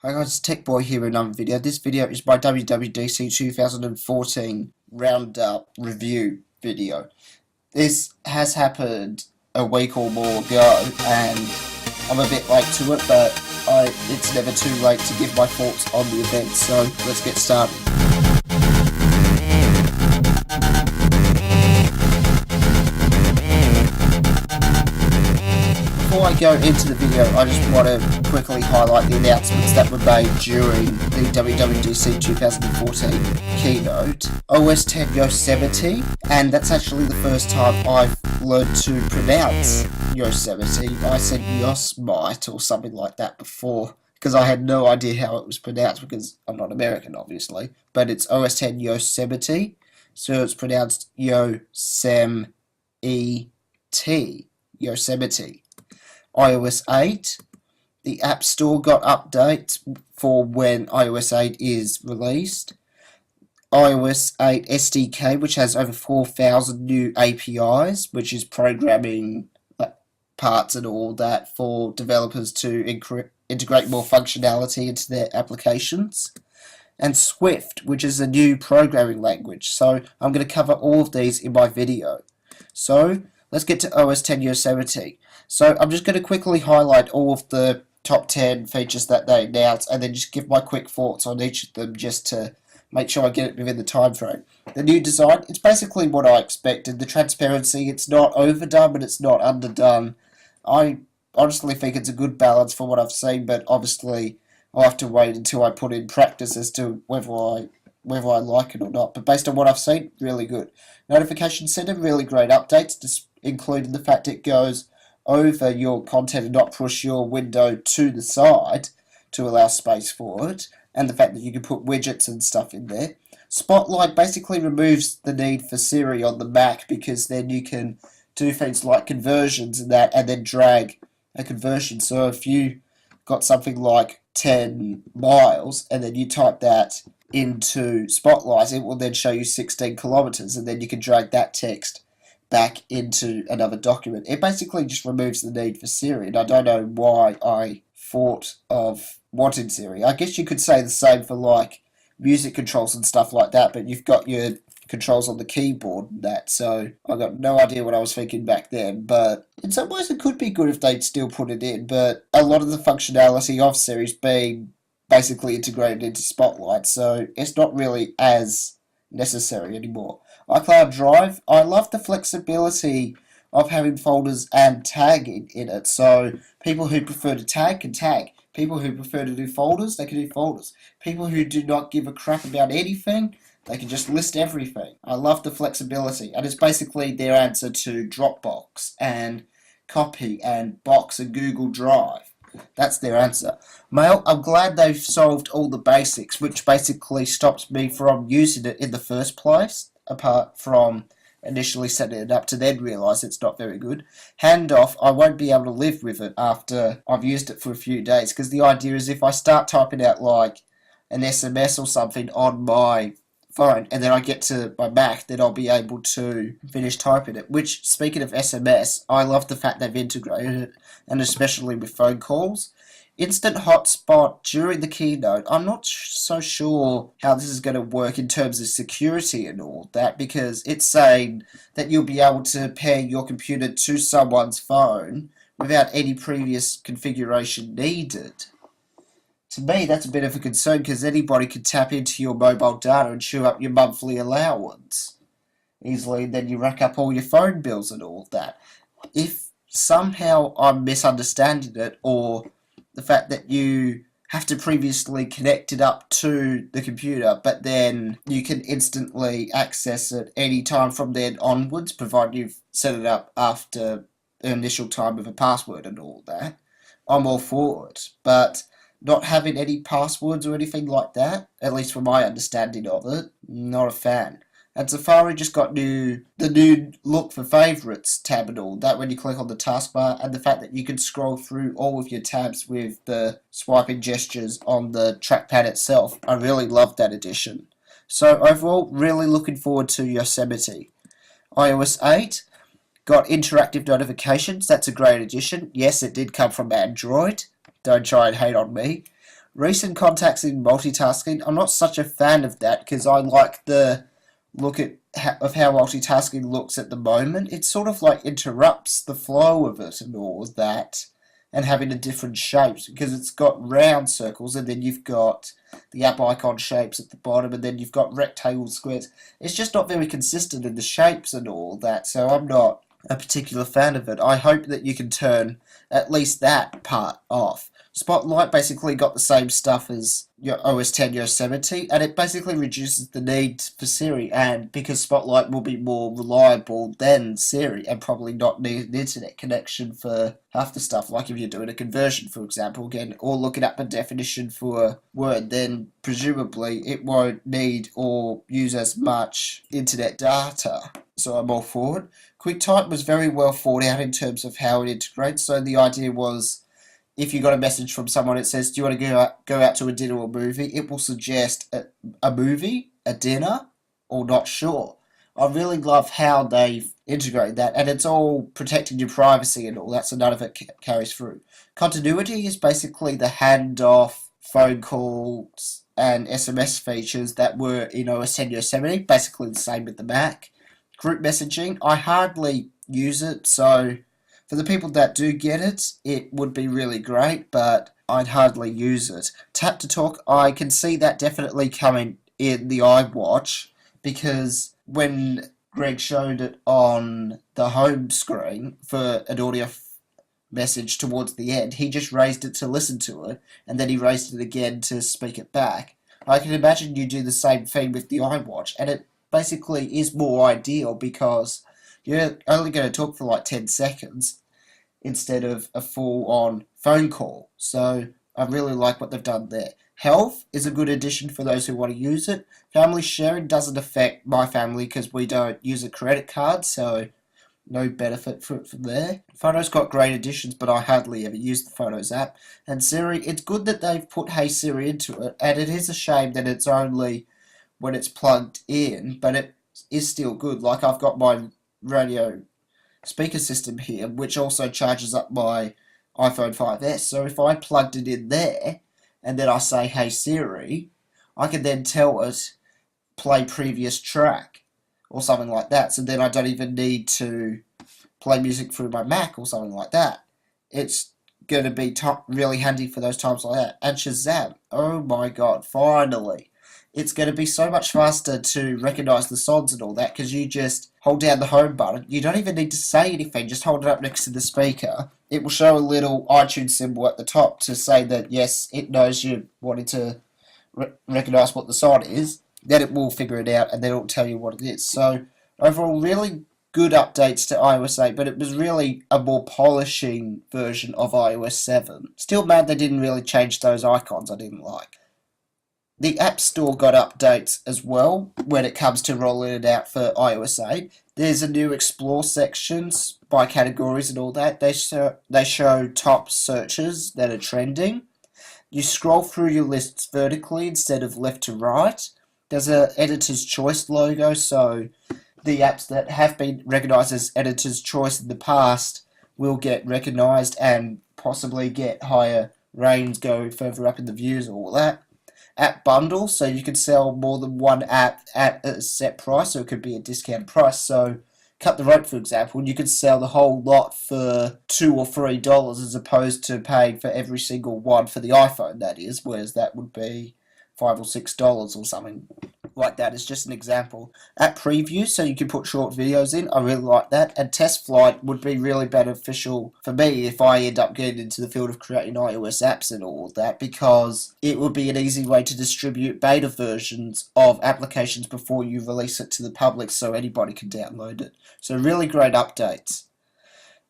Hi guys, it's Tech Boy here with another video. This video is my WWDC 2014 Roundup review video. This has happened a week or more ago and I'm a bit late to it, but it's never too late to give my thoughts on the event, so let's get started. Before I go into the video, I just want to quickly highlight the announcements that were made during the WWDC 2014 keynote. OS X Yosemite, and that's actually the first time I've learned to pronounce Yosemite. I said Yosemite or something like that before, because I had no idea how it was pronounced, because I'm not American obviously, but it's OS X Yosemite, so it's pronounced Yosemite. Yosemite. iOS 8, the App Store got updates for when iOS 8 is released. iOS 8 SDK, which has over 4,000 new APIs, which is programming parts and all that for developers to integrate more functionality into their applications. And Swift, which is a new programming language. So I'm going to cover all of these in my video. So let's get to OS X Yosemite. So I'm just going to quickly highlight all of the top 10 features that they announced and then just give my quick thoughts on each of them just to make sure I get it within the time frame. The new design, it's basically what I expected. The transparency, it's not overdone but it's not underdone. I honestly think it's a good balance for what I've seen, but obviously I'll have to wait until I put in practice as to whether I like it or not. But based on what I've seen, really good. Notification Center, really great updates, including the fact it goes over your content and not push your window to the side to allow space for it, and the fact that you can put widgets and stuff in there. Spotlight basically removes the need for Siri on the Mac, because then you can do things like conversions and that, and then drag a conversion. So if you got something like 10 miles and then you type that into Spotlight, it will then show you 16 kilometers, and then you can drag that text back into another document. It basically just removes the need for Siri, and I don't know why I thought of wanting Siri. I guess you could say the same for like music controls and stuff like that, but you've got your controls on the keyboard and that, so I got no idea what I was thinking back then. But in some ways it could be good if they'd still put it in, but a lot of the functionality of Siri's being basically integrated into Spotlight, so it's not really as necessary anymore. iCloud Drive, I love the flexibility of having folders and tagging in it, so people who prefer to tag can tag. People who prefer to do folders, they can do folders. People who do not give a crap about anything, they can just list everything. I love the flexibility, and it's basically their answer to Dropbox and Copy and Box and Google Drive. That's their answer. Mail, I'm glad they've solved all the basics, which basically stops me from using it in the first place, apart from initially setting it up to then realise it's not very good. Handoff, I won't be able to live with it after I've used it for a few days, because the idea is if I start typing out like an SMS or something on my phone and then I get to my Mac, then I'll be able to finish typing it. Which, speaking of SMS, I love the fact they've integrated it, and especially with phone calls. Instant hotspot during the keynote, I'm not so sure how this is going to work in terms of security and all that, because it's saying that you'll be able to pair your computer to someone's phone without any previous configuration needed. To me, that's a bit of a concern, because anybody could tap into your mobile data and chew up your monthly allowance easily, and then you rack up all your phone bills and all that. If somehow I'm misunderstanding it, or the fact that you have to previously connect it up to the computer, but then you can instantly access it any time from then onwards, provided you've set it up after the initial time with a password and all that, I'm all for it. But not having any passwords or anything like that, at least from my understanding of it, not a fan. And Safari just got the new look for favourites tab and all that when you click on the taskbar, and the fact that you can scroll through all of your tabs with the swiping gestures on the trackpad itself. I really love that addition. So overall, really looking forward to Yosemite. iOS 8 got interactive notifications. That's a great addition. Yes, it did come from Android. Don't try and hate on me. Recent contacts in multitasking, I'm not such a fan of that because I like the look of how multitasking looks at the moment. It sort of like interrupts the flow of it and all of that, and having the different shapes because it's got round circles and then you've got the app icon shapes at the bottom and then you've got rectangle squares. It's just not very consistent in the shapes and all that, so I'm not a particular fan of it. I hope that you can turn at least that part off. Spotlight basically got the same stuff as your OS X Yosemite, and it basically reduces the need for Siri, and because Spotlight will be more reliable than Siri, and probably not need an internet connection for half the stuff, like if you're doing a conversion, for example, again, or looking up a definition for a word, then presumably it won't need or use as much internet data. So I'm all for it. QuickType was very well thought out in terms of how it integrates, so the idea was if you got a message from someone that says, do you want to go out to a dinner or movie, it will suggest a movie, a dinner, or not sure. I really love how they've integrated that, and it's all protecting your privacy and all that, so none of it carries through. Continuity is basically the handoff phone calls and SMS features that were in OS X Yosemite, basically the same with the Mac. Group messaging, I hardly use it, so for the people that do get it, it would be really great, but I'd hardly use it. Tap to talk, I can see that definitely coming in the iWatch, because when Greg showed it on the home screen for an audio message towards the end, he just raised it to listen to it, and then he raised it again to speak it back. I can imagine you do the same thing with the iWatch, and it basically is more ideal because you're only going to talk for like 10 seconds instead of a full-on phone call. So I really like what they've done there. Health is a good addition for those who want to use it. Family sharing doesn't affect my family because we don't use a credit card, so no benefit from there. Photos got great additions, but I hardly ever use the Photos app. And Siri, it's good that they've put Hey Siri into it, and it is a shame that it's only when it's plugged in, but it is still good. Like I've got my radio speaker system here, which also charges up my iPhone 5S. So if I plugged it in there, and then I say, Hey Siri, I can then tell it, play previous track, or something like that. So then I don't even need to play music through my Mac or something like that. It's going to be really handy for those times like that. And Shazam, oh my god, finally. It's going to be so much faster to recognise the songs and all that because you just hold down the home button. You don't even need to say anything, just hold it up next to the speaker. It will show a little iTunes symbol at the top to say that yes, it knows you're wanting to recognise what the song is. Then it will figure it out and then it will tell you what it is. So overall, really good updates to iOS 8, but it was really a more polishing version of iOS 7. Still mad they didn't really change those icons I didn't like. The App Store got updates as well when it comes to rolling it out for iOS 8. There's a new Explore sections by categories and all that. They show top searches that are trending. You scroll through your lists vertically instead of left to right. There's a Editor's Choice logo, so the apps that have been recognised as Editor's Choice in the past will get recognised and possibly get higher ratings, go further up in the views and all that. App bundle, so you can sell more than one app at a set price, so it could be a discounted price. So Cut the Rope, for example, and you could sell the whole lot for $2 or $3 as opposed to paying for every single one for the iPhone, that is, whereas that would be $5 or $6 or something like that. Is just an example. App preview, so you can put short videos in. I really like that. And test flight would be really beneficial for me if I end up getting into the field of creating iOS apps and all of that, because it would be an easy way to distribute beta versions of applications before you release it to the public so anybody can download it. So really great updates.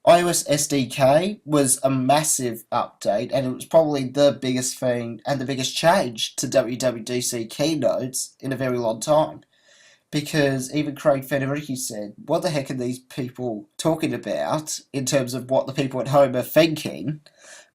iOS SDK was a massive update, and it was probably the biggest thing and the biggest change to WWDC keynotes in a very long time. Because even Craig Federighi said, what the heck are these people talking about in terms of what the people at home are thinking?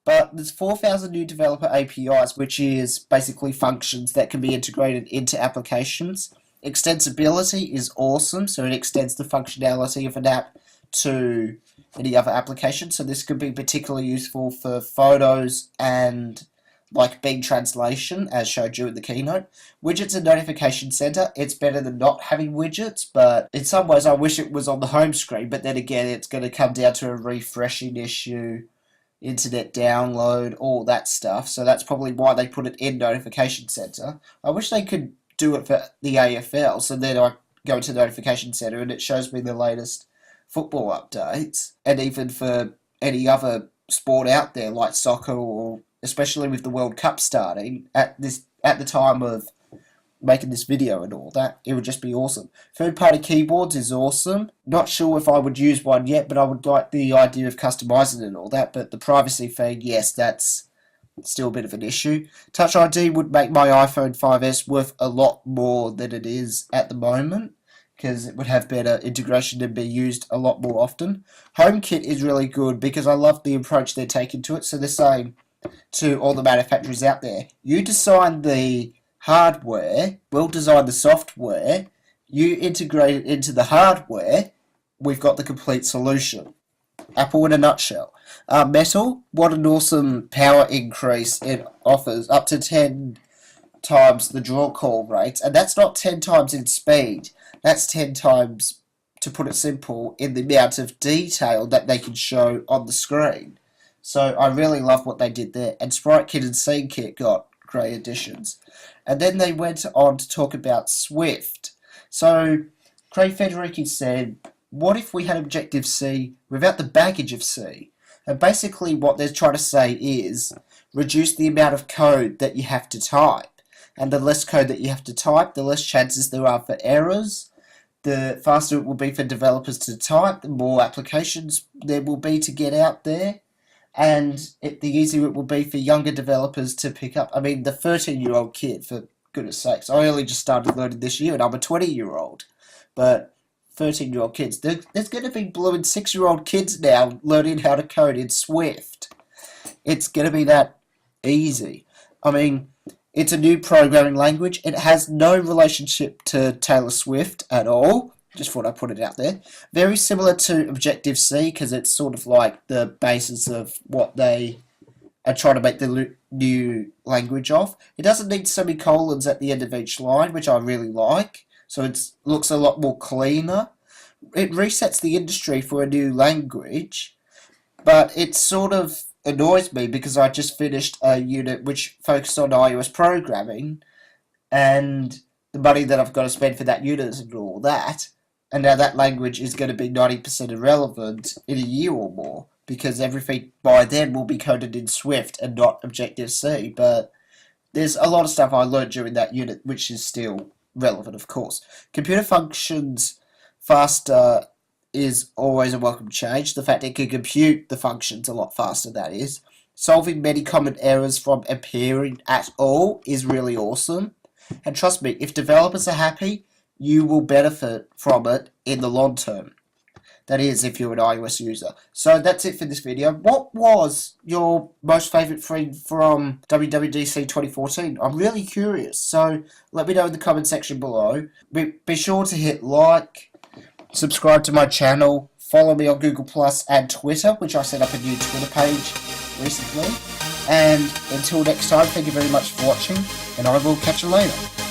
But there's 4,000 new developer APIs, which is basically functions that can be integrated into applications. Extensibility is awesome, so it extends the functionality of an app to any other application, so this could be particularly useful for photos and like Bing Translation, as showed you in the keynote. Widgets and Notification Center, it's better than not having widgets, but in some ways I wish it was on the home screen, but then again it's going to come down to a refreshing issue, internet download, all that stuff, so that's probably why they put it in Notification Center. I wish they could do it for the AFL, so then I go to Notification Center and it shows me the latest football updates, and even for any other sport out there like soccer, or especially with the World Cup starting at the time of making this video and all that, it would just be awesome. Third-party keyboards is awesome. Not sure if I would use one yet, but I would like the idea of customizing and all that. But the privacy thing, yes, that's still a bit of an issue. Touch ID would make my iPhone 5S worth a lot more than it is at the moment, because it would have better integration and be used a lot more often. HomeKit is really good because I love the approach they're taking to it. So they're saying to all the manufacturers out there, you design the hardware, we'll design the software, you integrate it into the hardware, we've got the complete solution. Apple in a nutshell. Metal, what an awesome power increase it offers, up to 10 times the draw call rate, and that's not 10 times in speed, that's 10 times, to put it simple, in the amount of detail that they can show on the screen. So I really love what they did there, and SpriteKit and SceneKit got great additions. And then they went on to talk about Swift. So Craig Federighi said, what if we had Objective-C without the baggage of C? And basically what they're trying to say is reduce the amount of code that you have to type. And the less code that you have to type, the less chances there are for errors. The faster it will be for developers to type, the more applications there will be to get out there. And the easier it will be for younger developers to pick up. I mean, the 13-year-old kid, for goodness sakes, I only just started learning this year and I'm a 20-year-old. But 13-year-old kids, there's going to be blue and 6-year-old kids now learning how to code in Swift. It's going to be that easy. I mean, it's a new programming language. It has no relationship to Taylor Swift at all. Just thought I'd put it out there. Very similar to Objective-C, because it's sort of like the basis of what they are trying to make the new language of. It doesn't need semicolons at the end of each line, which I really like. So it looks a lot more cleaner. It resets the industry for a new language, but it sort of annoys me because I just finished a unit which focused on iOS programming, and the money that I've got to spend for that unit and all that. And now that language is going to be 90% irrelevant in a year or more, because everything by then will be coded in Swift and not Objective-C. But there's a lot of stuff I learned during that unit which is still relevant, of course. Computer functions faster is always a welcome change. The fact it can compute the functions a lot faster, that is. Solving many common errors from appearing at all is really awesome. And trust me, if developers are happy, you will benefit from it in the long term. That is, if you're an iOS user. So that's it for this video. What was your most favourite thing from WWDC 2014? I'm really curious. So let me know in the comment section below. Be sure to hit like, subscribe to my channel, follow me on Google Plus and Twitter, which I set up a new Twitter page recently. And until next time, thank you very much for watching, and I will catch you later.